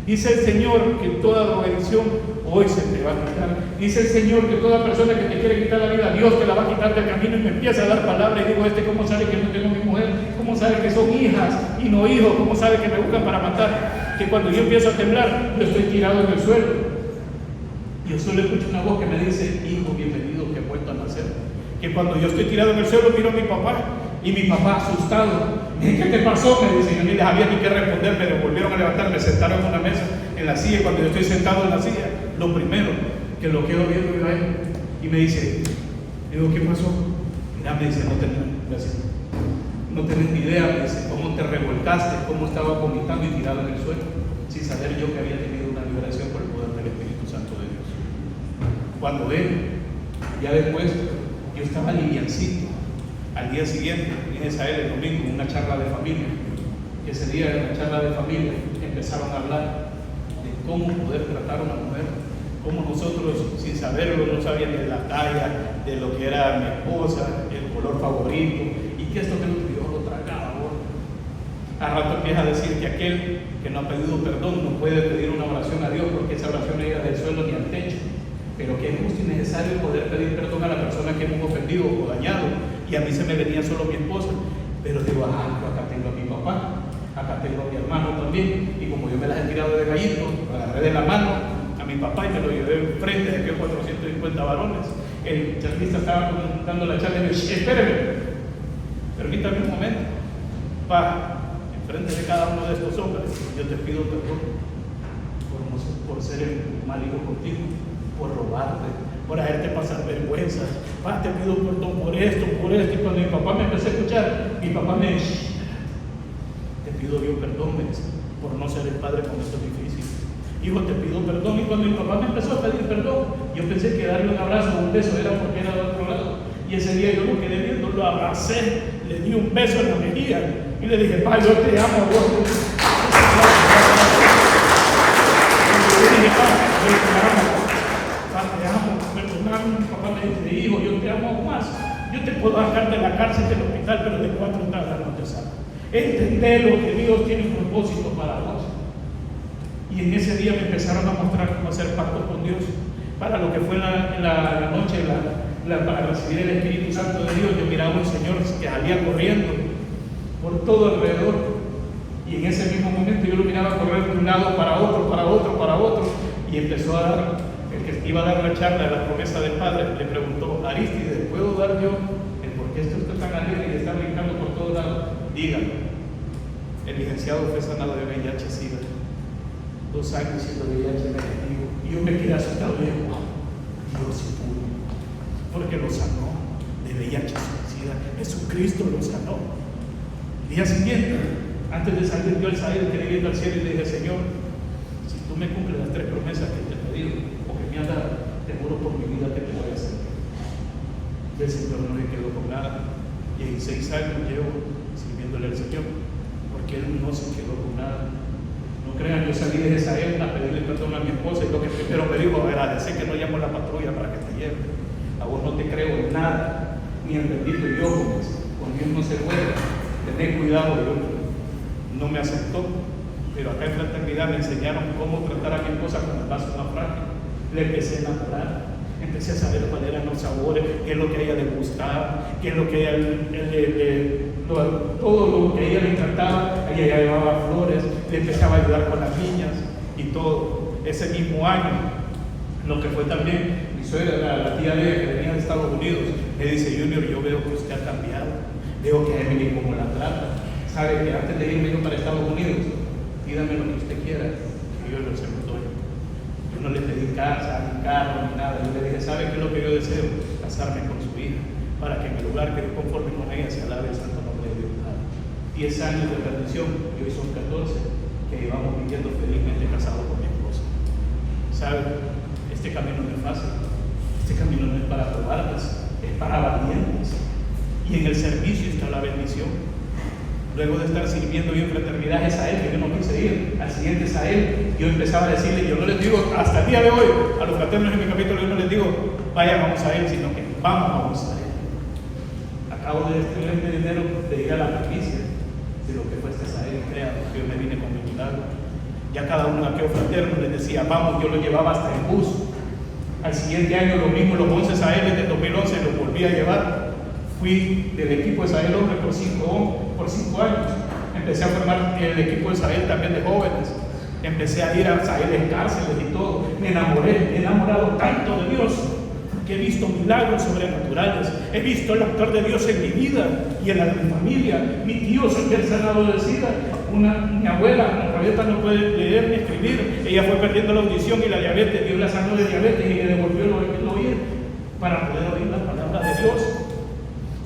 Dice el Señor que toda drogadicción hoy se te va a quitar. Dice el Señor que toda persona que te quiere quitar la vida, Dios te la va a quitar del camino. Y me empieza a dar palabras y digo, ¿cómo sabe que no tengo mi mujer? ¿Cómo sabe que son hijas y no hijos? ¿Cómo sabe que me buscan para matar? Que cuando yo empiezo a temblar, yo estoy tirado en el suelo. Yo solo escucho una voz que me dice, hijo, bienvenido, que he vuelto a nacer. Que cuando yo estoy tirado en el suelo, miro a mi papá, y mi papá asustado, ¿qué te pasó? Me dice, yo ni les había ni qué responder, me volvieron a levantar, me sentaron en una mesa, en la silla, y cuando yo estoy sentado en la silla, lo primero que lo quedo viendo yo a él, y me dice, digo, ¿qué pasó? Mira, me dice, no tenés ni idea, me dice, cómo te revolcaste, cómo estaba vomitando y tirado en el suelo, sin saber yo que había tenido una liberación por el poder del Espíritu Santo de Dios. Cuando él, ya después, yo estaba liviancito. Al día siguiente, fíjense a él el domingo, en una charla de familia, que ese día en la charla de familia empezaron a hablar de cómo poder tratar a una mujer, cómo nosotros, sin saberlo, no sabíamos de la talla, de lo que era mi esposa, el color favorito, y que esto que yo lo tragaba. A rato empieza a decir que aquel que no ha pedido perdón no puede pedir una oración a Dios, porque esa oración no llega del suelo ni al techo, pero que es justo y necesario poder pedir perdón a la persona que hemos ofendido o dañado. Y a mí se me venía solo mi esposa, pero digo, acá tengo a mi papá, acá tengo a mi hermano también, y como yo me las he tirado de gallito, agarré de la mano a mi papá y me lo llevé enfrente de aquellos 450 varones. El charlista estaba dando la charla y me dice, espéreme, permítame un momento, enfrente de cada uno de estos hombres, yo te pido perdón por ser el mal hijo contigo, por robarte, por hacerte pasar vergüenza. Te pido perdón por esto. Y cuando mi papá me empezó a escuchar, mi papá me dice, te pido yo perdón, me dice, por no ser el padre con esto difícil. Hijo, te pido perdón. Y cuando mi papá me empezó a pedir perdón, yo pensé que darle un abrazo o un beso era porque era de otro lado. Y ese día yo lo quedé viendo, lo abracé, le di un beso en la mejilla y le dije, pa, yo te amo, Dios. Y le dije, pa, yo te amo. Te amo, perdóname. Mi papá me dice, hijo, yo te amo más. Yo te puedo sacar de la cárcel, del hospital, pero de 4 tablas no te saco. Entender lo que Dios tiene un propósito para vos. Y en ese día me empezaron a mostrar cómo hacer pacto con Dios. Para lo que fue la noche, para recibir el Espíritu Santo de Dios, yo miraba a un señor que salía corriendo por todo alrededor. Y en ese mismo momento yo lo miraba correr de un lado para otro, y empezó a dar. El que iba a dar la charla de la promesa del Padre le preguntó, Aristides, ¿puedo dar yo el por qué esto está tan alegre y está brincando por todos lados? Dígame. El licenciado fue sanado de VIH-Sida, 2 años siendo VIH negativo, y yo me quedé asustado y dije, wow, Dios sí pudo, porque lo sanó de VIH-Sida. Jesucristo lo sanó. El día siguiente, antes de salir yo al salir, quedé viendo al cielo y le dije, Señor, si tú me cumples las 3 promesas que te he pedido, me ha dado, te juro por mi vida que te voy a hacer. Y el Señor no le quedó con nada. Y en 6 años llevo sirviéndole al Señor, porque Él no se quedó con nada. No crean, yo salí de Israel a pedirle perdón a mi esposa, y lo que primero me dijo, agradecer que no llamo a la patrulla para que te lleve. A vos no te creo en nada, ni en bendito yo, con Dios no se puede. Tened cuidado, yo no me aceptó, pero acá en Fraternidad me enseñaron cómo tratar a mi esposa con el vaso más frágil. Le empecé a enamorar, empecé a saber cuáles eran los sabores, qué es lo que a ella le gustaba, qué es lo que a ella todo lo que a ella le encantaba. Ella ya llevaba flores, le empezaba a ayudar con las niñas y todo. Ese mismo año, lo que fue también mi suegra, la tía de ella que venía de Estados Unidos, me dice, Junior, yo veo que usted ha cambiado, veo que a Emily como la trata, sabe que antes de irme yo para Estados Unidos, pídame lo que usted quiera, que yo se lo doy. Yo no le pedí casa, ni carro, ni nada. Yo le dije, ¿sabe qué es lo que yo deseo? Casarme con su hija, para que en el lugar que yo conforme con ella se alabe el santo nombre de Dios. 10 años de bendición, y hoy son 14, que llevamos viviendo felizmente casados con mi esposa. ¿Sabe? Este camino no es fácil, este camino no es para probarlas, es para valientes. Y en el servicio está la bendición. Luego de estar sirviendo yo en Fraternidad, es a él que yo no quise ir, al siguiente es a él. Yo empezaba a decirle, yo no les digo, hasta el día de hoy, a los fraternos en mi capítulo, yo no les digo, vaya, vamos a él, sino que vamos a él. Acabo de tener este dinero de ir a la primicia de lo que fue este Sahel creado, que yo me vine con mi milagro. Ya cada uno aquello fraterno les decía, vamos, yo lo llevaba hasta el bus. Al siguiente año lo mismo, los 11 Sahel del 2011 los volví a llevar. Fui del equipo de Sahel Hombre por 5 años. Empecé a formar el equipo de Sahel también de jóvenes. Empecé a ir a Sahel en cárceles y todo. Me he enamorado tanto de Dios que he visto milagros sobrenaturales. He visto el actor de Dios en mi vida y en la de mi familia. Mi tío se había sanado de SIDA. Mi abuela, la Rabieta no puede leer ni escribir. Ella fue perdiendo la audición y la diabetes. Dios la sanó de diabetes y le devolvió el oír para poder oír la palabra de Dios.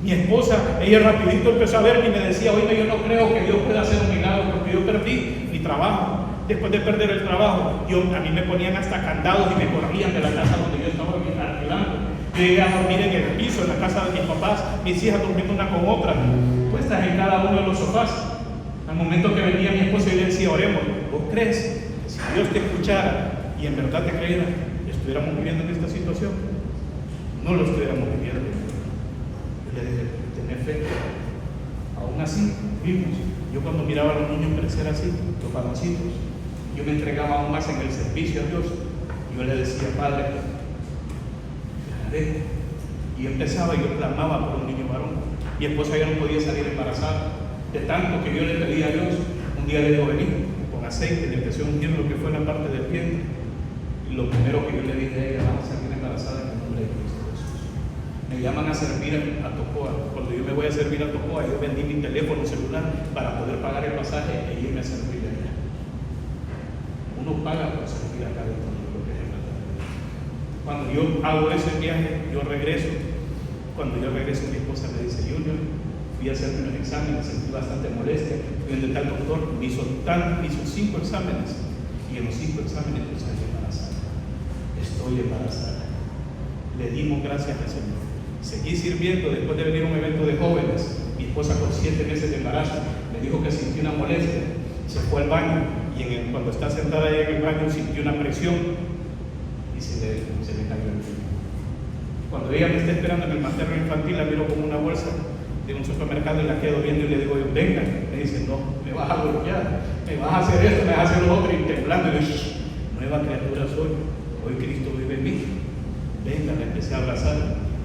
Mi esposa, ella rapidito empezó a verme y me decía, oye, yo no creo que Dios pueda hacer un milagro porque yo perdí mi trabajo. Después de perder el trabajo, a mí me ponían hasta candados y me corrían de la casa donde yo estaba alquilando. Yo llegué a dormir en el piso, en la casa de mis papás, mis hijas durmiendo una con otra, puestas en cada uno de los sofás. Al momento que venía mi esposa y le decía, oremos, ¿vos crees que si Dios te escuchara y en verdad te creyera, estuviéramos viviendo en esta situación? No lo estuviéramos viviendo. Yo le dije, tener fe. Aún así, vimos. Yo cuando miraba a los niños crecer así, los varoncitos, yo me entregaba aún más en el servicio a Dios. Yo le decía, Padre, te haré. Y empezaba y yo clamaba por un niño varón. Mi esposa ya no podía salir embarazada. De tanto que yo le pedí a Dios, un día le digo, vení, con aceite, le empecé a ungir lo que fue la parte del vientre. Y lo primero que yo le dije a ella, vamos a salir embarazada en el nombre de Cristo Jesús. Me llaman a servir a Tocoa. Cuando yo me voy a servir a Tocoa, yo vendí mi teléfono celular para poder pagar el pasaje e irme a servir allá. Uno paga por servir acá de todo lo que es el verdad. Cuando yo hago ese viaje, yo regreso. Cuando yo regreso, mi esposa me dice, Junior, fui a hacerme unos exámenes, sentí bastante molestia. Fui donde tal doctor, me hizo 5 exámenes. Y en los 5 exámenes yo salí embarazada. Estoy embarazada. Le dimos gracias al Señor. Seguí sirviendo después de venir a un evento de jóvenes. Mi esposa con 7 meses de embarazo me dijo que sintió una molestia. Se fue al baño y cuando está sentada ahí en el baño sintió una presión y se le cayó el pelo. Cuando ella me está esperando en el materno infantil, la miro como una bolsa de un supermercado y la quedo viendo y le digo, venga. Me dice, no, me vas a golpear, me vas a hacer esto, me vas a hacer lo otro, y temblando. Y le digo, nueva criatura soy, hoy Cristo vive en mí. Venga, me empecé a abrazar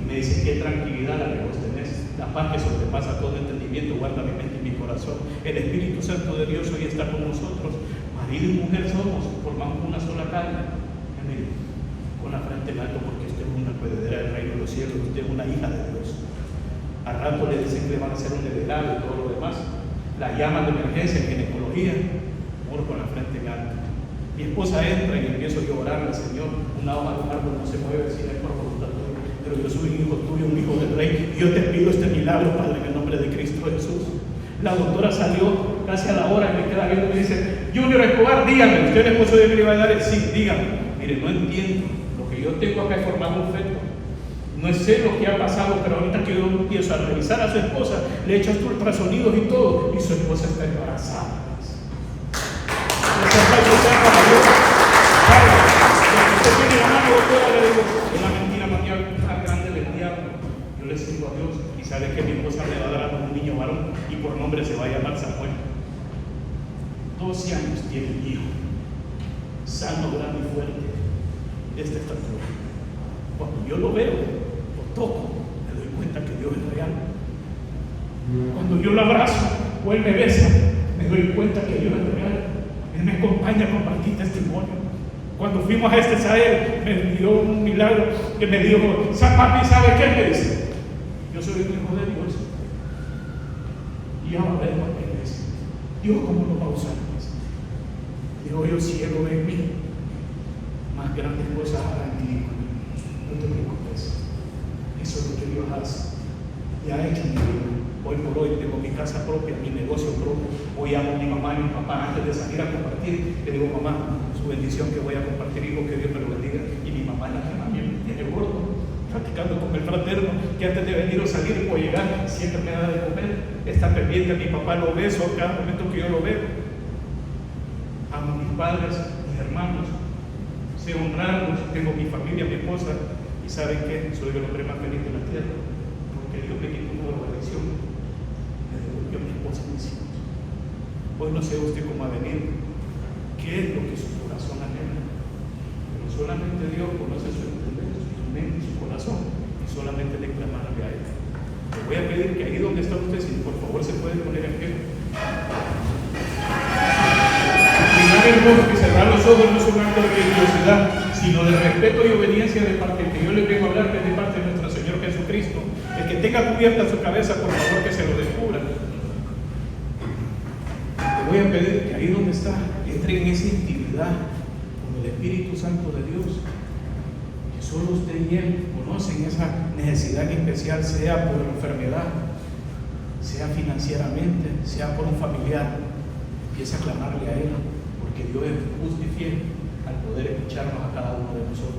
y me dice, qué tranquilidad la que vos tenés, la paz que sobrepasa todo entendimiento, guarda mi mente y mi corazón. El Espíritu Santo de Dios hoy está con nosotros. Marido y mujer somos, formamos una sola carne. Amén. Con la frente en alto, porque usted es una heredera del reino de los cielos, usted es una hija de Dios. Al rato le dicen que le van a hacer un delegado y todo lo demás. La llaman de emergencia en ginecología, amor con la frente en alto. Mi esposa entra y empiezo yo a orar al Señor. Una hoja de un árbol no se mueve si no es por voluntad tuya, pero yo soy un hijo tuyo, un hijo del rey, y yo te pido este milagro, Padre, en el nombre de Cristo Jesús. La doctora salió casi a la hora y me queda viendo y me dice, Junior Escobar, dígame, ¿usted es el esposo de Emily Valladares? Sí, dígame. Mire, no entiendo, lo que yo tengo acá es formar un feto. No sé lo que ha pasado, pero ahorita que yo empiezo a revisar a su esposa, le he hecho hasta ultrasonidos y todo, y su esposa está embarazada. Es la mentira más grande del diablo. Yo le sirvo a Dios y sabe que mi esposa le va a dar a un niño varón y por nombre se va a llamar Samuel. 12 años tiene el hijo, sano, grande y fuerte, de esta estatura. Cuando yo lo veo, lo toco, me doy cuenta que Dios es real. Cuando yo lo abrazo o él me besa, me doy cuenta que Dios es real. Él me acompaña a compartir testimonio. Cuando fuimos a este Sahel, me dio un milagro que me dijo, papi, ¿sabe qué? Me dice, yo soy un hijo de Dios. Y ahora vengo a la iglesia. Dios, ¿cómo lo va a usar? Digo, yo ciego en mí. Más grandes cosas hará en ti. No te preocupes. Eso es lo que Dios hace. Y ha hecho mi vida. Hoy por hoy tengo mi casa propia, mi negocio propio. Hoy amo a mi mamá y mi papá. Antes de salir a compartir, le digo, mamá, su bendición que voy a compartir, hijo, que Dios me lo bendiga. Y mi mamá es la que más me tiene gordo, platicando con el fraterno, que antes de venir o salir o llegar, siempre me da de comer. Está pendiente, mi papá lo beso a cada momento que yo lo veo. Amo a mis padres, mis hermanos. Sé honrarlos, tengo mi familia, mi esposa. Y ¿saben qué? Soy el hombre más feliz de la tierra. Porque Dios me quitó una nueva elección. Me devolvió a mi esposa y mis hijos. Hoy no sé usted cómo ha venido, qué es lo que su corazón anhela. Pero solamente Dios conoce su entendimiento, su mente, su corazón, y solamente le clamarle a Él. Le voy a pedir que ahí donde está usted, si por favor se puede poner en pie. Inclinar el rostro y cerrar los ojos no es un acto de religiosidad, sino de respeto y obediencia de parte del que yo les vengo a hablar, que es de parte de nuestro Señor Jesucristo. El que tenga cubierta su cabeza, por favor, que se lo descubra. Le voy a pedir que ahí donde está, entre en esa intimidad con el Espíritu Santo de Dios, que solo usted y Él conocen esa necesidad en especial, sea por enfermedad, sea financieramente, sea por un familiar. Empieza a clamarle a Él, porque Dios es justo y fiel al poder escucharnos a cada uno de nosotros.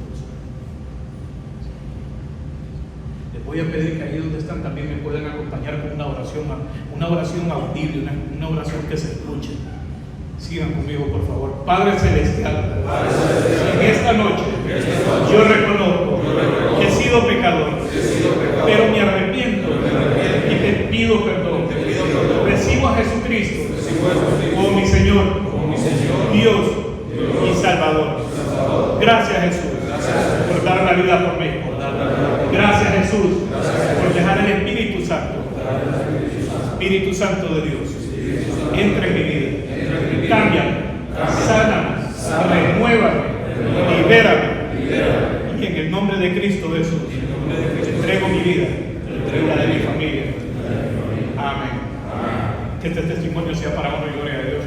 Les voy a pedir que ahí donde están también me puedan acompañar con una oración audible, una oración que se escuche. Sigan conmigo, por favor. Padre Celestial, en esta noche yo reconozco que he sido pecador, pero me arrepiento y te pido perdón. Recibo a Jesucristo como mi Señor, Dios y Salvador. Gracias, Jesús, por dar la vida por mí. Gracias, Jesús, por dejar el Espíritu Santo de Dios, entre en mi vida. Cámbiame, sáname, renuévame, libérame. Y en el nombre de Cristo Jesús, entrego mi vida, entrego la de mi familia. Amén. Que este testimonio sea para honra y gloria de Dios.